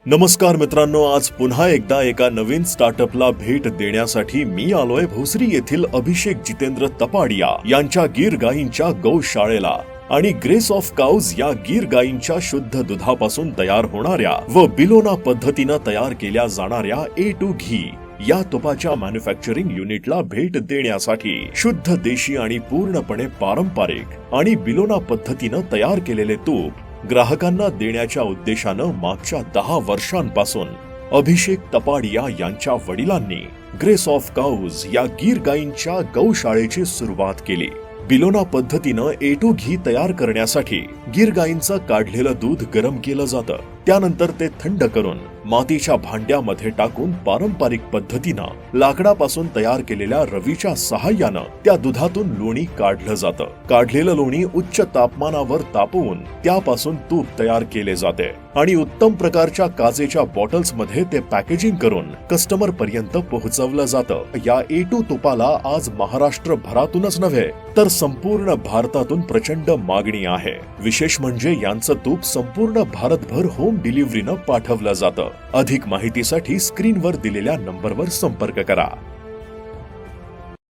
नमस्कार मित्रांनो, आज पुन्हा एकदा एका नवीन स्टार्टअपला भेट देण्यासाठी मी आलोय भोसरी येथील अभिषेक जितेंद्र तपाडिया यांच्या गीर गायींच्या गौशाळेला आणि ग्रेस ऑफ काउज या गीर गायींच्या शुद्ध दुधापासून तयार होणाऱ्या व बिलोना पद्धतीने तयार केल्या जाणाऱ्या A2 घी या तुपाच्या मॅन्युफॅक्चरिंग युनिटला भेट देण्यासाठी शुद्ध देशी आणि पूर्णपणे पारंपरिक आणि बिलोना पद्धतीने तयार केलेले तूप ग्राहकांना देण्याच्या उद्देशानं मागच्या 10 वर्षांपासून अभिषेक तपाडिया यांच्या वडिलांनी ग्रेस ऑफ काउज या गीर गायींच्या गौशाळेची सुरुवात केली। बिलोना पद्धतीनं A2 घी तयार करण्यासाठी गीर गायींचं काढलेलं दूध गरम केलं जातं, त्यानंतर ते थंड करून मातीच्या भांड्यामध्ये टाकून पारंपरिक पद्धतीनं लाकडापासून तयार केलेल्या रवीच्या सहाय्यानं त्या दुधातून लोणी काढलं जातं। काढलेलं लोणी उच्च तापमानावर तापवून त्यापासून तूप तयार केले जाते आणि उत्तम प्रकारच्या काचेच्या बॉटल्स मध्ये ते पॅकेजिंग करून कस्टमर पर्यंत पोहोचवलं जातं। या A2 तुपाला आज महाराष्ट्र भरातूनच नव्हे तर संपूर्ण भारतातून प्रचंड मागणी आहे। विशेष म्हणजे यांचं तूप संपूर्ण भारतभर होम डिलिव्हरीनं पाठवलं जातं। अधिक माहितीसाठी स्क्रीनवर दिलेल्या नंबरवर संपर्क करा।